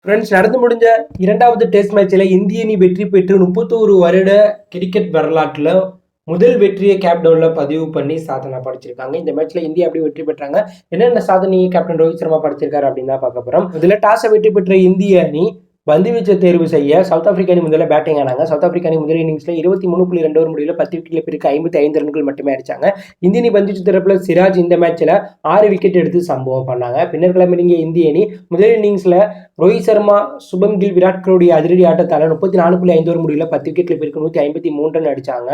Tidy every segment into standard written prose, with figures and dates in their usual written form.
Friends, நடந்து முடிஞ்ச இரண்டாவது டெஸ்ட் மேட்ச்ல இந்திய அணி வெற்றி பெற்று 31 வருட கிரிக்கெட் வரலாற்றுல முதல் வெற்றியை கேப்டவுன்ல பதிவு பண்ணி சாதனை படைச்சிருக்காங்க. இந்த மேட்ச்ல இந்தியா எப்படி வெற்றி பெற்றாங்க, என்னென்ன சாதனையை கேப்டன் ரோஹித் சர்மா படைச்சிருக்காரு அப்படின்னு தான் பார்க்க போறோம். இதுல டாஸை வெற்றி பெற்ற இந்திய அணி பந்துவீச்சை தேர்வு செய்ய சவுத் ஆப்பிரிக்கா அணி முதல்ல பேட்டிங் ஆனாங்க. சவுத் ஆப்பிரிக்கா அணி முதல் இன்னிங்ஸ்ல 23.2 ஓவர் முடிவில் 10 விக்கெட்ல பிறகு 55 ரன்கள் மட்டுமே அடிச்சாங்க. இந்திய அணி பந்துவீச்சு தரப்புல சிராஜ் இந்த மேட்ச்ல 6 விக்கெட் எடுத்து சம்பவம் பண்ணாங்க. பின்னர் கிளம்பினீங்க இந்திய அணி முதல் இன்னிங்ஸ்ல ரோஹித் சர்மா, சுபம் கில், விராட் கோலியுடைய அதிரடி ஆட்டத்தால 34.5 ஓவர் முடிவில் 10 விக்கெட்ல பிறகு 153 ரன் அடிச்சாங்க.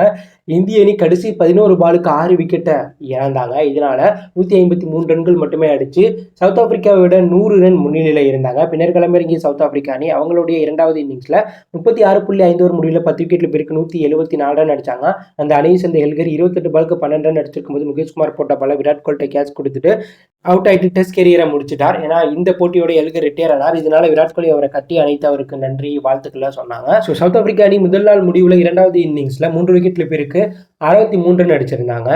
இந்திய அணி கடைசி 11 பாலுக்கு 6 விக்கெட்டை இழந்தாங்க. இதனால 153 ரன்கள் மட்டுமே அடிச்சு சவுத் ஆப்பிரிக்காவை விட 100 ரன் முன்னிலையில இருந்தாங்க. பின்னர் கிளம்பிறங்கிய சவுத் ஆப்பிரிக்கா அணி அவங்களுடைய இரண்டாவது இன்னிங்ஸ்ல 36.5 ஓவர் முடிவில் 10 விக்கெட்ல பிறகு 174 ரன் அடிச்சாங்க. அந்த அணியை சேர்ந்த எல்கர் 28 பாலுக்கு 12 ரன் அடிச்சிருக்கும் போது முகேஷ்குமார் போட்ட பால விராட் கோலிட்ட கேட்ச் கொடுத்துட்டு அவுட் ஆயிட்டு டெஸ்ட் கேரியரை முடிச்சிட்டார். ஏன்னா இந்த போட்டியோட எல்கர் ரிட்டையர் ஆனார். இதனால விராட் கோலி அவரை கட்டி அணைத்து அவருக்கு நன்றி வாழ்த்துக்கள் சொன்னாங்க. ஸோ சவுத் ஆப்பிரிக்கா அணி முதல் நாள் முடிவுல இரண்டாவது இன்னிங்ஸ்ல 3 விக்கெட்ல பிறகு 63 ரன் அடிச்சிருந்தாங்க.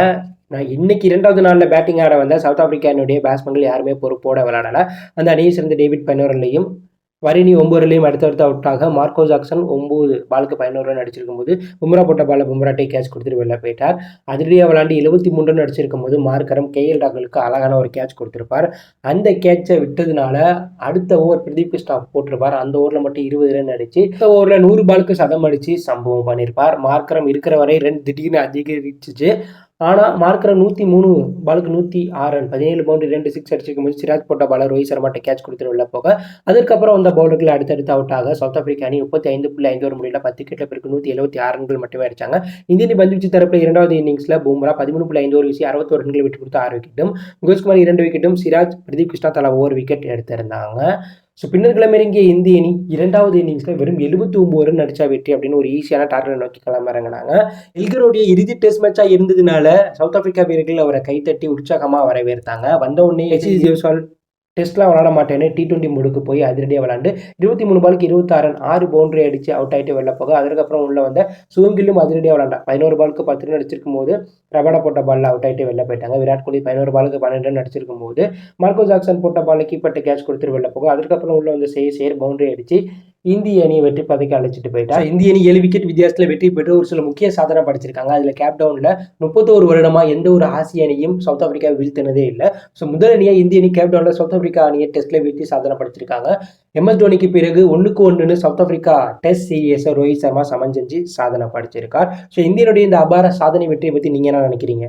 இன்னைக்கு இரண்டாவது நாள்ல பேட்டிங் ஆட வந்த சவுத் ஆப்பிரிக்கா அணியுடைய பேட்ஸ்மேன்கள் யாருமே பொறுப்போட விளையாடல. அந்த அணியை சேர்ந்த டேவிட் பெனோரல்லையும் வரினி 9 ரன்லையும் அடுத்தடுத்து அவுட்டாக மார்க்கோ ஜாக்சன் 9 பாலுக்கு 11 ரன் அடிச்சிருக்கும் போது பும்ரா போட்ட பால பும்ராட்டை கேட்ச் கொடுத்துட்டு வெளில போயிட்டார். அதிரடியாக விளையாண்டு 73 ரன் அடிச்சிருக்கும் போது மார்க்கரம் கேஎல் ராகுலுக்கு அழகான ஒரு கேட்ச் கொடுத்திருப்பார். அந்த கேட்சை விட்டதுனால அடுத்த ஓவர் பிரதீப் கிருஷ்ணா போட்டிருப்பார். அந்த ஓவரில் மட்டும் 20 ரன் அடிச்சு இந்த ஓவரில் 100 பாலுக்கு சதம் அடிச்சு சம்பவம் பண்ணியிருப்பார். மார்க்கரம் இருக்கிற வரை ரன் திடீர்னு அதிகரிச்சிச்சு. ஆனால் மார்க்கரம் 103 பாலுக்கு 106 ரன் 17 பவுண்டரி 2 6 அடிச்சிருக்கும் போது சிராஜ் போட்ட பால ரோஹித் சர்மாட்ட கேட்ச் கொடுத்துட்டு உள்ள போக அதுக்கப்புறம் அந்த பவுலர்கள் அடுத்தடுத்து அவுட் ஆக சவுத் ஆப்பிரிக்கா அணி 35.5 ஓவர் முடியல 10 விக்கெட்ல பிறகு 176 ரன்கள் மட்டுமே அடிச்சாங்க. இந்திய அணி பந்துவீச்சு தரப்புல இரண்டாவது இன்னிங்ஸ்ல பும்ரா 13.5 ஓவர் வீசி 61 ரன்கள் விட்டு கொடுத்து 6 விக்கெட்டும், முகேஷ்குமார் 2 விக்கெட்டும், சிராஜ், பிரதீப் கிருஷ்ணா தலா 1 விக்கெட் எடுத்திருந்தாங்க. ஸோ பின்னர் கிளம்பிறங்கிய இந்திய அணி இரண்டாவது இன்னிங்ஸ்ல வெறும் 79 ரன் அடிச்சா வெற்றி அப்படின்னு ஒரு ஈஸியான டார்கெட் நோக்கி கிளம்பிறங்கினாங்க. எல்கருடைய இறுதி டெஸ்ட் மேட்சா இருந்ததுனால சவுத் ஆப்பிரிக்கா வீரர்கள் அவரை கைத்தட்டி உற்சாகமா வரவேற்றாங்க. வந்த உடனே எச்எஸ் ஜெய்ஸ்வால் டெஸ்ட்லாம் விளாட மாட்டேன்னு T20 மோடுக்கு போய் அதிரடியாக விளாண்டு 23 பாலுக்கு 26 ரன் 6 பவுண்டரி அடிச்சு அவுட் ஆகிட்டு வெளில போக அதுக்கப்புறம் உள்ள வந்த சுவங்கிலும் அதிரடியாக விளாண்டான். 11 பாலுக்கு 10 ரன் அடிச்சிருக்கும் போது ரபாடா போட்ட பாலில் அவுட் ஆகிட்டு வெளில போயிட்டாங்க. விராட் கோலி 11 பாலுக்கு 12 ரன் அடிச்சிருக்கும் போது மார்க்கோ ஜாக்சன் போட்ட பாலில் கீப்பர்ட்ட கேட்ச் கொடுத்துட்டு வெளில போக அதுக்கப்புறம் உள்ள வந்து சேர் பவுண்டரி அடிச்சு இந்திய அணியை வெற்றி பதவிக்கு அழைச்சிட்டு போயிட்டார். இந்திய அணி 7 விக்கெட் வித்தியாசத்தில் வெற்றி பெற்று ஒரு சில முக்கிய சாதனை படைச்சிருக்காங்க. அதில் கேப்டவுன்ல 31 வருடமா எந்த ஒரு ஆசிய அணியும் சவுத் ஆப்பிரிக்கா வீழ்த்தினதே இல்லை. ஸோ முதல் அணியா இந்திய அணி கேப்டவுன்ல சவுத் ஆப்பிரிக்கா அணியை டெஸ்ட்ல வீழ்த்தி சாதனை படைச்சிருக்காங்க. MS தோனிக்கு பிறகு 1-1 சவுத் ஆப்பிரிக்கா டெஸ்ட் சீரியஸை ரோஹித் சர்மா சமன் செஞ்சு சாதனை படைச்சிருக்கார். ஸோ இந்தியனுடைய இந்த அபார சாதனை வெற்றியை பத்தி நீங்க என்ன நினைக்கிறீங்க?